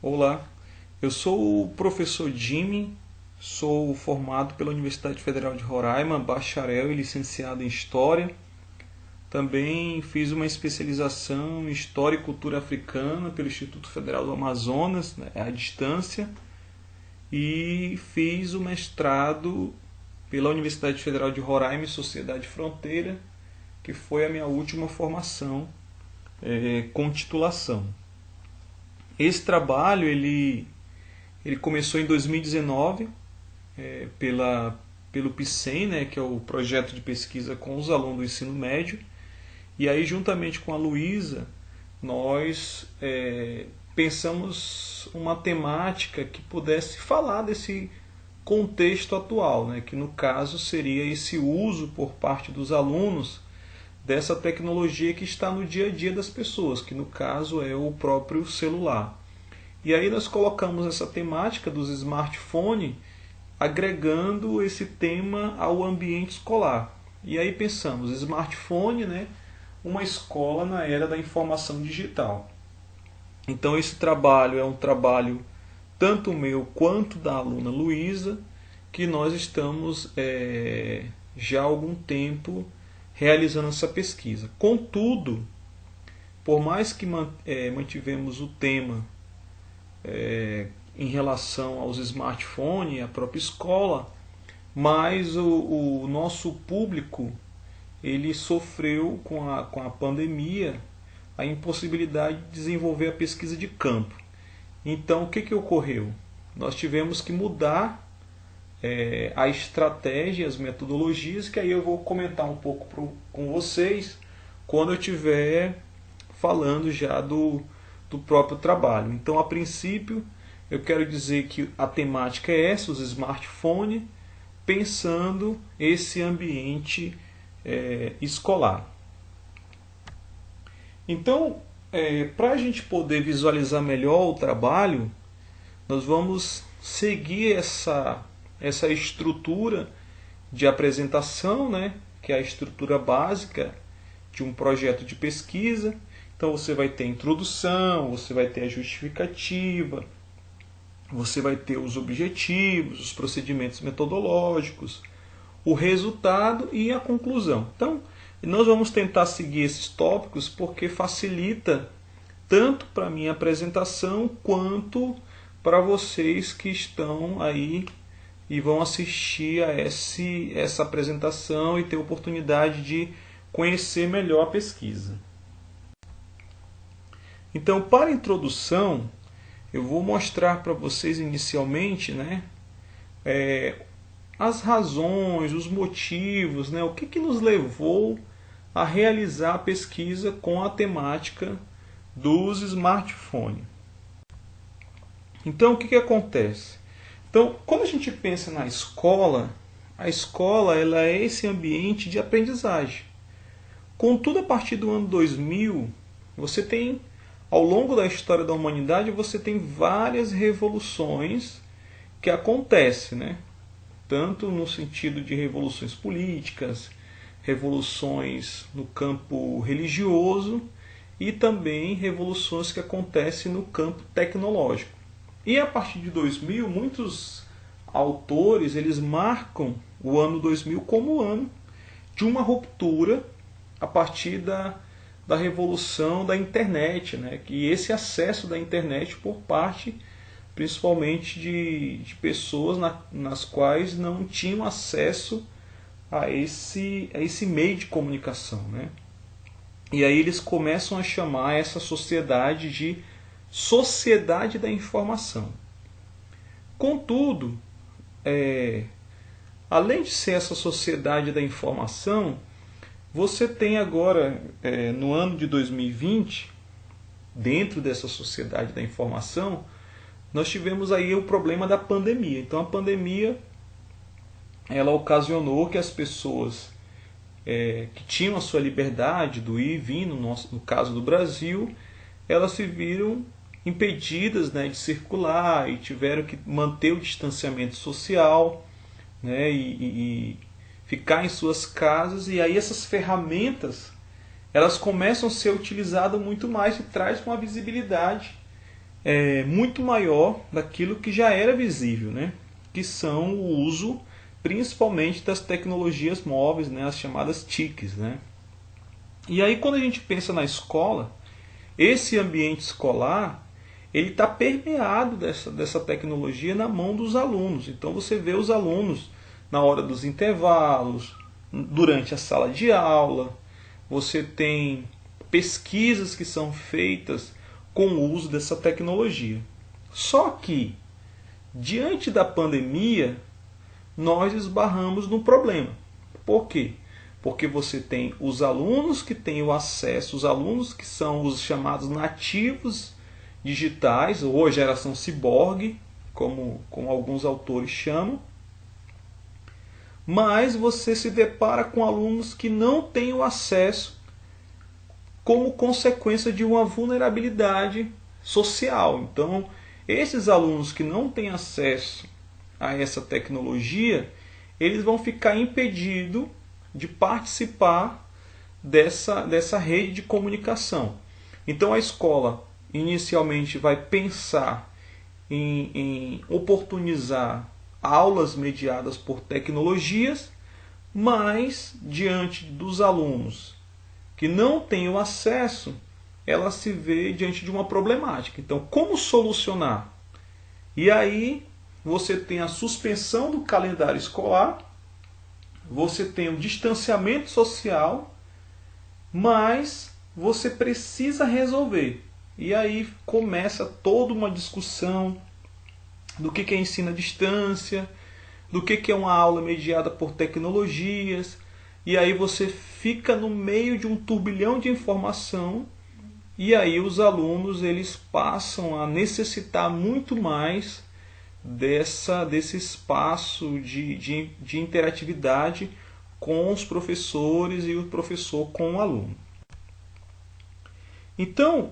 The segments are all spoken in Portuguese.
Olá, eu sou o professor Jimmy, sou formado pela Universidade Federal de Roraima, bacharel e licenciado em História. Também fiz uma especialização em História e Cultura Africana pelo Instituto Federal do Amazonas, à distância, e fiz o mestrado pela Universidade Federal de Roraima em Sociedade Fronteira, que foi a minha última formação com titulação. Esse trabalho ele começou em 2019 pelo PICEM, né, que é o projeto de pesquisa com os alunos do ensino médio. E aí, juntamente com a Luísa, nós pensamos uma temática que pudesse falar desse contexto atual, né, que no caso seria esse uso por parte dos alunos dessa tecnologia que está no dia a dia das pessoas, que no caso é o próprio celular. E aí nós colocamos essa temática dos smartphones, agregando esse tema ao ambiente escolar. E aí pensamos, smartphone, né, uma escola na era da informação digital. Então esse trabalho é um trabalho tanto meu quanto da aluna Luísa, que nós estamos já há algum tempo realizando essa pesquisa. Contudo, por mais que mantivemos o tema em relação aos smartphones, a própria escola, mas o nosso público ele sofreu com a pandemia a impossibilidade de desenvolver a pesquisa de campo. Então, o que ocorreu? Nós tivemos que mudar a estratégia, as metodologias, que aí eu vou comentar um pouco com vocês quando eu estiver falando já do próprio trabalho. Então, a princípio, eu quero dizer que a temática é essa, os smartphones, pensando esse ambiente escolar. Então, para a gente poder visualizar melhor o trabalho, nós vamos seguir essa estrutura de apresentação, né, que é a estrutura básica de um projeto de pesquisa. Então você vai ter a introdução, você vai ter a justificativa, você vai ter os objetivos, os procedimentos metodológicos, o resultado e a conclusão. Então, nós vamos tentar seguir esses tópicos porque facilita tanto para a minha apresentação quanto para vocês que estão aí e vão assistir a essa apresentação e ter a oportunidade de conhecer melhor a pesquisa. Então, para a introdução, eu vou mostrar para vocês inicialmente, né, as razões, os motivos, né, o que nos levou a realizar a pesquisa com a temática dos smartphones. Então, o que acontece? Então, quando a gente pensa na escola, a escola ela é esse ambiente de aprendizagem. Contudo, a partir do ano 2000, você tem, ao longo da história da humanidade, você tem várias revoluções que acontecem, né? Tanto no sentido de revoluções políticas, revoluções no campo religioso e também revoluções que acontecem no campo tecnológico. E a partir de 2000, muitos autores eles marcam o ano 2000 como o ano de uma ruptura a partir da revolução da internet, né? E esse acesso da internet por parte principalmente de pessoas nas quais não tinham acesso a esse meio de comunicação, né? E aí eles começam a chamar essa sociedade de sociedade da informação. Contudo, além de ser essa sociedade da informação, você tem agora, no ano de 2020, dentro dessa sociedade da informação, nós tivemos aí o problema da pandemia. Então a pandemia ela ocasionou que as pessoas que tinham a sua liberdade do ir e vir, no caso do Brasil, elas se viram impedidas, né, de circular e tiveram que manter o distanciamento social, né, e ficar em suas casas. E aí essas ferramentas elas começam a ser utilizadas muito mais e traz uma visibilidade muito maior daquilo que já era visível, né? Que são o uso principalmente das tecnologias móveis, né? As chamadas TICs. Né? E aí quando a gente pensa na escola, esse ambiente escolar ele está permeado dessa tecnologia na mão dos alunos. Então você vê os alunos na hora dos intervalos, durante a sala de aula, você tem pesquisas que são feitas com o uso dessa tecnologia. Só que, diante da pandemia, nós esbarramos num problema. Por quê? Porque você tem os alunos que têm o acesso, os alunos que são os chamados nativos digitais, ou a geração ciborgue, como alguns autores chamam, mas você se depara com alunos que não têm o acesso como consequência de uma vulnerabilidade social. Então, esses alunos que não têm acesso a essa tecnologia, eles vão ficar impedidos de participar dessa rede de comunicação. Então, a escola inicialmente vai pensar em oportunizar aulas mediadas por tecnologias, mas diante dos alunos que não têm o acesso, ela se vê diante de uma problemática. Então, como solucionar? E aí você tem a suspensão do calendário escolar, você tem o distanciamento social, mas você precisa resolver. E aí começa toda uma discussão do que é ensino à distância, do que é uma aula mediada por tecnologias, e aí você fica no meio de um turbilhão de informação, e aí os alunos eles passam a necessitar muito mais desse espaço de interatividade com os professores e o professor com o aluno. Então,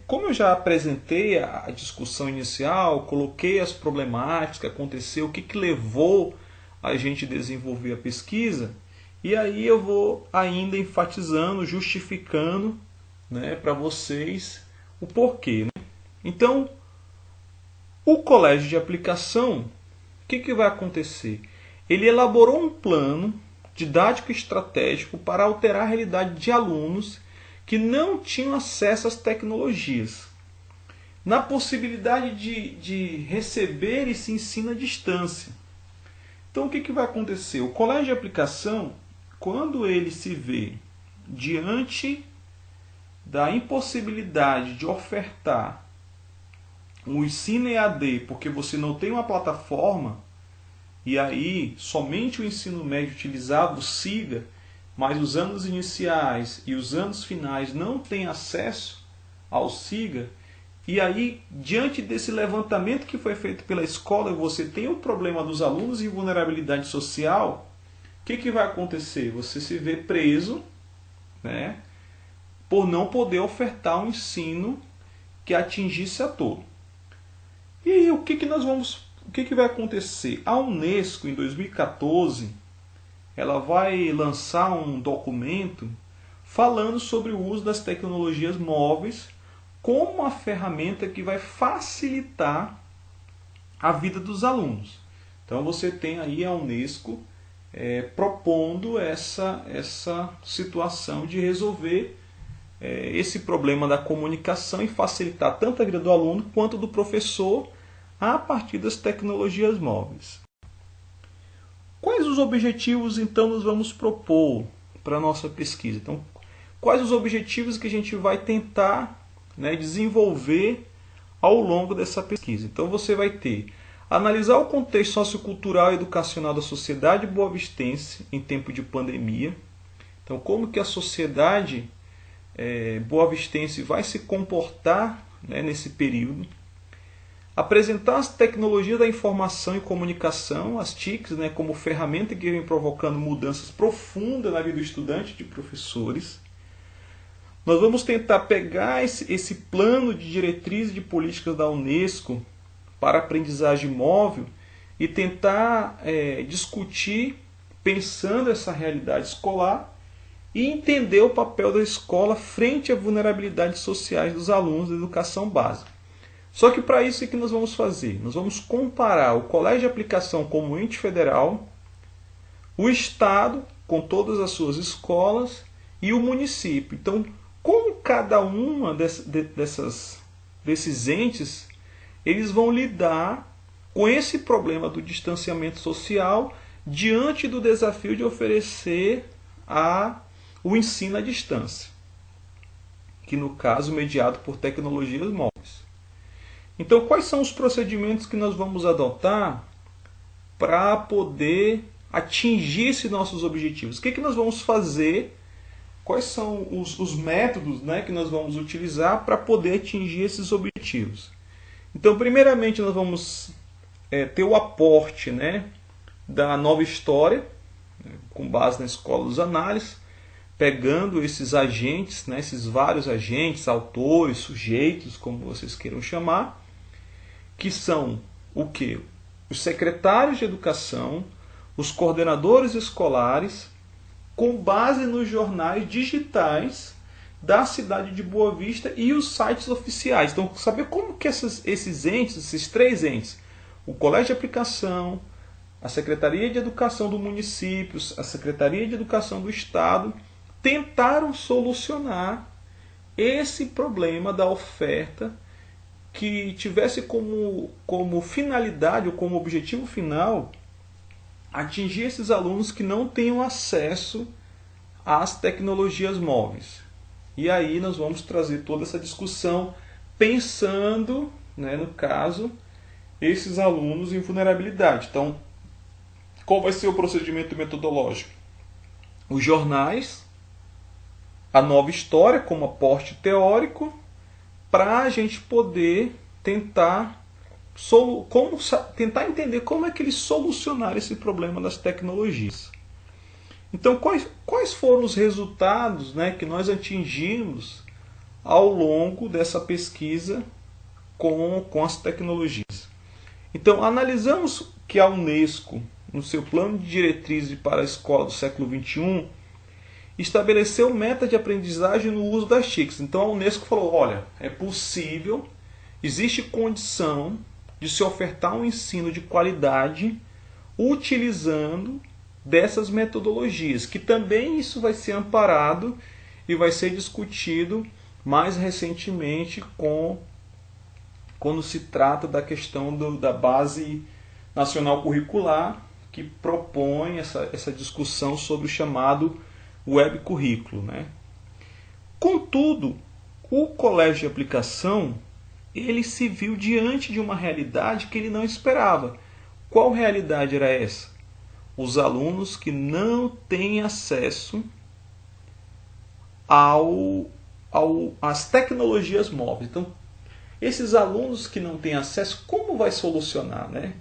como eu já apresentei a discussão inicial, coloquei as problemáticas que aconteceu, o que levou a gente a desenvolver a pesquisa, e aí eu vou ainda enfatizando, justificando, né, para vocês o porquê. Né? Então, o colégio de aplicação, o que vai acontecer? Ele elaborou um plano didático estratégico para alterar a realidade de alunos que não tinham acesso às tecnologias, na possibilidade de receber esse ensino à distância. Então o que vai acontecer? O colégio de aplicação, quando ele se vê diante da impossibilidade de ofertar um ensino EAD, porque você não tem uma plataforma, e aí somente o ensino médio utilizava o SIGA, mas os anos iniciais e os anos finais não têm acesso ao SIGA, e aí, diante desse levantamento que foi feito pela escola, você tem o problema dos alunos em vulnerabilidade social, o que vai acontecer? Você se vê preso, né, por não poder ofertar um ensino que atingisse a todo. E aí, o que vai acontecer? A Unesco, em 2014, ela vai lançar um documento falando sobre o uso das tecnologias móveis como uma ferramenta que vai facilitar a vida dos alunos. Então você tem aí a Unesco propondo essa situação de resolver esse problema da comunicação e facilitar tanto a vida do aluno quanto do professor a partir das tecnologias móveis. Quais os objetivos, então, nós vamos propor para a nossa pesquisa? Então, quais os objetivos que a gente vai tentar, né, desenvolver ao longo dessa pesquisa? Então, você vai ter analisar o contexto sociocultural e educacional da sociedade boavistense em tempo de pandemia. Então, como que a sociedade boavistense vai se comportar, né, nesse período. Apresentar as tecnologias da informação e comunicação, as TICs, né, como ferramenta que vem provocando mudanças profundas na vida do estudante e de professores. Nós vamos tentar pegar esse plano de diretrizes de políticas da Unesco para a aprendizagem móvel e tentar discutir, pensando essa realidade escolar, e entender o papel da escola frente à vulnerabilidades sociais dos alunos da educação básica. Só que para isso o que nós vamos fazer? Nós vamos comparar o Colégio de Aplicação como ente federal, o Estado com todas as suas escolas e o município. Então, como cada uma desses entes, eles vão lidar com esse problema do distanciamento social diante do desafio de oferecer o ensino à distância, que no caso mediado por tecnologias móveis. Então, quais são os procedimentos que nós vamos adotar para poder atingir esses nossos objetivos? O que nós vamos fazer? Quais são os métodos, né, que nós vamos utilizar para poder atingir esses objetivos? Então, primeiramente, nós vamos ter o aporte, né, da nova história, né, com base na escola dos análises, pegando esses agentes, né, esses vários agentes, autores, sujeitos, como vocês queiram chamar, que são o quê? Os secretários de educação, os coordenadores escolares, com base nos jornais digitais da cidade de Boa Vista e os sites oficiais. Então, saber como que esses entes, esses três entes, o Colégio de Aplicação, a Secretaria de Educação do município, a Secretaria de Educação do Estado, tentaram solucionar esse problema da oferta que tivesse como finalidade ou como objetivo final atingir esses alunos que não tenham acesso às tecnologias móveis. E aí nós vamos trazer toda essa discussão pensando, né, no caso, esses alunos em vulnerabilidade. Então, qual vai ser o procedimento metodológico? Os jornais, a nova história como aporte teórico, para a gente poder tentar entender como é que eles solucionaram esse problema das tecnologias. Então, quais foram os resultados, né, que nós atingimos ao longo dessa pesquisa com as tecnologias? Então, analisamos que a Unesco, no seu plano de diretrizes para a escola do século XXI, estabeleceu meta de aprendizagem no uso das TICs. Então, a Unesco falou, olha, é possível, existe condição de se ofertar um ensino de qualidade utilizando dessas metodologias, que também isso vai ser amparado e vai ser discutido mais recentemente quando se trata da questão da base nacional curricular, que propõe essa discussão sobre o chamado web currículo, né? Contudo, o Colégio de Aplicação ele se viu diante de uma realidade que ele não esperava. Qual realidade era essa? Os alunos que não têm acesso às tecnologias móveis. Então, esses alunos que não têm acesso, como vai solucionar, né?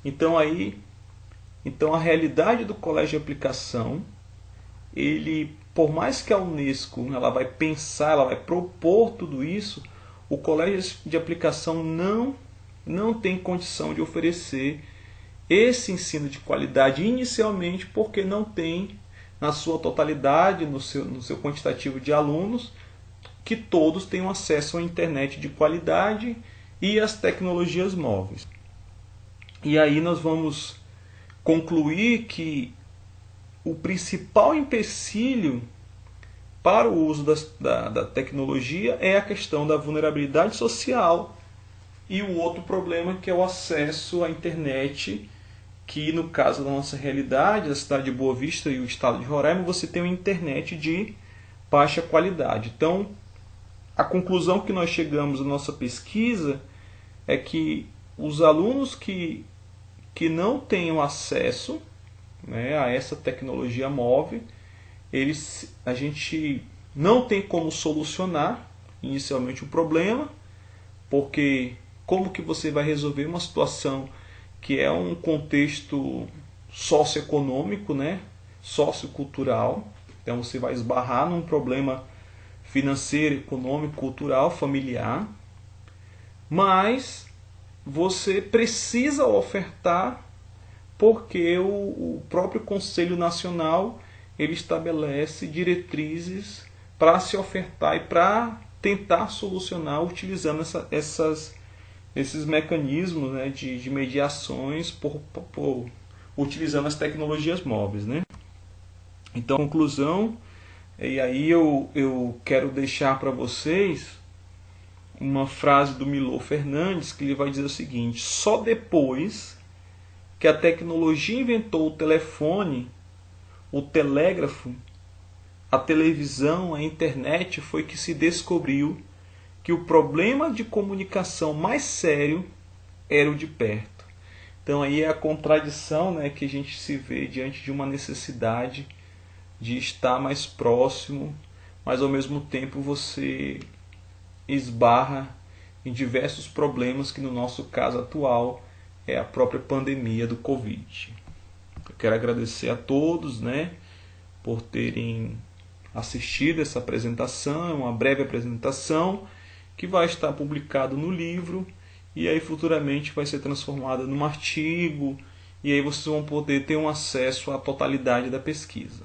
Então a realidade do Colégio de Aplicação, por mais que a Unesco ela vai pensar, ela vai propor tudo isso, o Colégio de Aplicação não tem condição de oferecer esse ensino de qualidade inicialmente, porque não tem na sua totalidade, no seu quantitativo de alunos, que todos tenham acesso à internet de qualidade e às tecnologias móveis. E aí nós vamos concluir que o principal empecilho para o uso da tecnologia é a questão da vulnerabilidade social e o outro problema que é o acesso à internet, que no caso da nossa realidade, a cidade de Boa Vista e o estado de Roraima, você tem uma internet de baixa qualidade. Então, a conclusão que nós chegamos na nossa pesquisa é que os alunos que não tenham acesso, né, a essa tecnologia móvel, a gente não tem como solucionar inicialmente o problema, porque como que você vai resolver uma situação que é um contexto socioeconômico, né, sociocultural? Então você vai esbarrar num problema financeiro, econômico, cultural, familiar, mas você precisa ofertar porque o próprio Conselho Nacional ele estabelece diretrizes para se ofertar e para tentar solucionar utilizando esses mecanismos, né, de mediações utilizando as tecnologias móveis, né? Então, conclusão, e aí eu quero deixar para vocês uma frase do Milor Fernandes, que ele vai dizer o seguinte: só depois que a tecnologia inventou o telefone, o telégrafo, a televisão, a internet, foi que se descobriu que o problema de comunicação mais sério era o de perto. Então aí é a contradição, né, que a gente se vê diante de uma necessidade de estar mais próximo, mas ao mesmo tempo você esbarra em diversos problemas que no nosso caso atual é a própria pandemia do Covid. Eu quero agradecer a todos, né, por terem assistido essa apresentação, é uma breve apresentação que vai estar publicado no livro e aí futuramente vai ser transformada num artigo e aí vocês vão poder ter um acesso à totalidade da pesquisa.